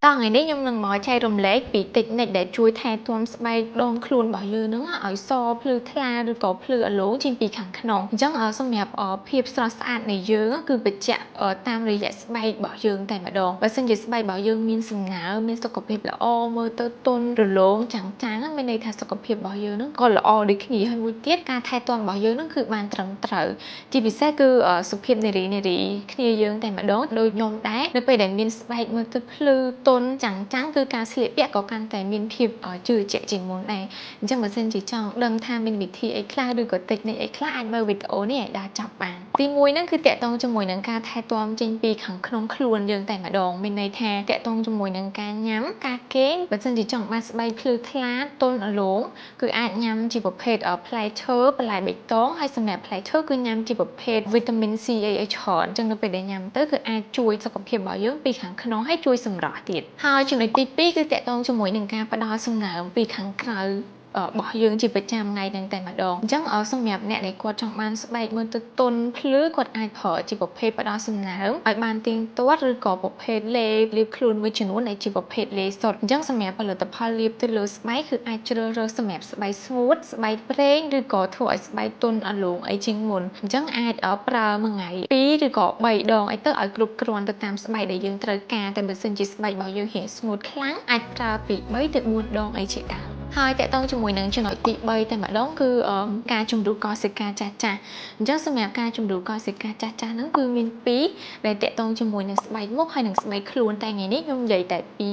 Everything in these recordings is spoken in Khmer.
តោះថ្ងៃនេះខ្ញុំនឹងមកចែករំលែកពីតិចនិចដែលជួយថែទាំស្បែកដងខ្លួនរបស់យើងហ្នឹងឲ្យសភ្លឺថ្លាឬក៏ភ្លឺរលោងចេញពីខាងក្នុងអញ្ចឹងសម្រាប់ភាពស្រស់ស្អាតនៃយើងគឺបញ្ជាក់តាមរយៈស្បែករបស់យើងតែម្ដងបើសិនជាស្បែករបស់យើងមានសំណើមមានសុខភាពល្អមើលទៅទន់រលោងចាំងមានន័យថាសុខភាពរបស់យើងហ្នឹងក៏ល្អដូចគ្នាហើយមួយទៀតការថែទាំរបស់យើងហ្នឹងគឺបានត្រឹមត្រូវជាពិសេសគឺសុភាពនារីគ្នាយើងតែម្ដងដូចខ្ញុំដែរនៅពេលដែលមានស្បែកមើលទៅភ្លឺទន់ចាំងគឺការស្លៀកពាក់ក៏កាន់តែមានភាពជឿជាក់ជាងមុនដែរអញ្ចឹងបើសិនជាចង់ដឹងថាមានវិធីអីខ្លះឬក៏តិចនិចអីខ្លះអាចមើលវីដេអូនេះឲ្យដល់ចប់បានទី1ហ្នឹងគឺតាក់ទងជាមួយនឹងការថែទាំចេញពីខាងក្នុងខ្លួនយើងតែម្ដងមានន័យថាតាក់ទងជាមួយនឹងការញ៉ាំការគេងបើសិនជាចង់បានស្បែកភ្លឺថ្លាទន់រលោងគឺអាចញ៉ាំជាប្រភេទផ្លែឈើបន្លែបៃតងហើយសម្រាប់ផ្លែឈើគឺញ៉ាំជាប្រភេទវីតាមីន C អីច្រើនអញ្ចឹងនៅពេលដែលញ៉ាំទៅគឺអាចជួយសុខភាពរបស់យើងពីខាងក្នុងហើយជួយសម្រស់ទៀតហើយចំណុចទី2គឺតាក់ទងជាមួយនឹងការផ្ដល់សំណើមពីខាងក្រៅរបស់យើងជាប្រចាំថ្ងៃហ្នឹងតែម្ដងអញ្ចឹងសម្រាប់អ្នកដែលគាត់ចង់បានស្បែកមើលទៅទន់ភ្លឺគាត់អាចប្រើជាប្រភេទផ្ដល់សំណើមឲ្យបានទៀងទាត់ឬក៏ប្រភេទលាបខ្លួនមួយចំនួនដែលជាប្រភេទលាសុទ្ធអញ្ចឹងសម្រាប់ផលិតផលលាបទៅលើស្បែកគឺអាចជ្រើសរើសសម្រាប់ស្បែកស្ងួតស្បែកប្រេងឬក៏ធ្វើឲ្យស្បែកទន់រលោងអីជាងមុនអញ្ចឹងអាចប្រើមួយថ្ងៃ2ឬក៏3ដងអីទៅឲ្យគ្រប់គ្រាន់ទៅតាមស្បែកដែលយើងត្រូវការតែបើសិនជាស្បែករបស់យើងរាងស្ងួតខ្លាំងអាចប្រើពី3ទៅ4ដងអីជាដើមហើយតាក់ទងជាមួយនឹងចំណុចទី3តែម្ដងគឺការជំរុះកោសិកាចាស់អញ្ចឹងសម្រាប់ការជំរុះកោសិកាចាស់ហ្នឹងគឺមាន2ដែលតាក់ទងជាមួយនឹងស្បែកមុខហើយនិងស្បែកខ្លួនតែថ្ងៃនេះខ្ញុំនិយាយតែពី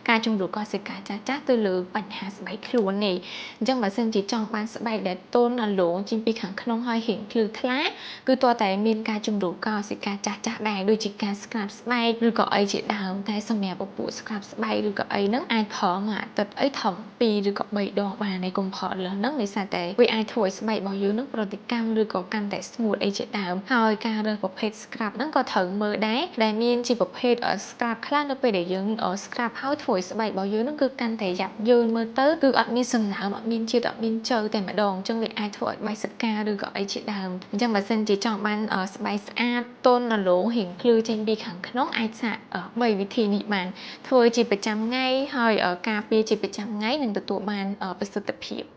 ការជំរុះកោសិកាចាស់ទៅលើបញ្ហាស្បែកខ្លួននេះអញ្ចឹងបើសិនជាចង់បានស្បែកដែលទន់រលោងចេញពីខាងក្នុងហើយរាងភ្លឺថ្លាគឺតើតែមានការជំរុះកោសិកាចាស់ដែរដូចជាការស្ក្រាបស្បែកឬក៏អីជាដើមតែសម្រាប់ពពួកស្ក្រាបស្បែកឬក៏អីហ្នឹងអាចប្រើមួយអាទិត្យអីធំ2ឬក៏3ដងបានហើយកុំប្រើលើសហ្នឹងដោយសារតែវាអាចធ្វើឲ្យស្បែករបស់យើងហ្នឹងប្រតិកម្មឬក៏កាន់តែស្ងួតអីជាដើមហើយការរើសប្រភេទ scrub ហ្នឹងក៏ត្រូវមើលដែរដែលមានជាប្រភេទ scrub ខ្លះនៅពេលដែលយើង scrub ហើយធ្វើឲ្យស្បែករបស់យើងហ្នឹងគឺកាន់តែយ៉ាប់យ៉ឺនមើលទៅគឺអត់មានសំណើមអត់មានជាតិអត់មានជើតែម្ដងអញ្ចឹងវាអាចធ្វើឲ្យបែកសកាឬក៏អីជាដើមអញ្ចឹងបើសិនជាចង់បានស្បែកស្អាតទន់រលោងរាងភ្លឺចេញពីខាងក្នុងអាចសាក3វិធីនេះបានធ្វើជាប្រចាំថ្ងៃហើយការពារជាប្រចាំថ្ងៃនឹងទទួលបានប្រសិទ្ធភាព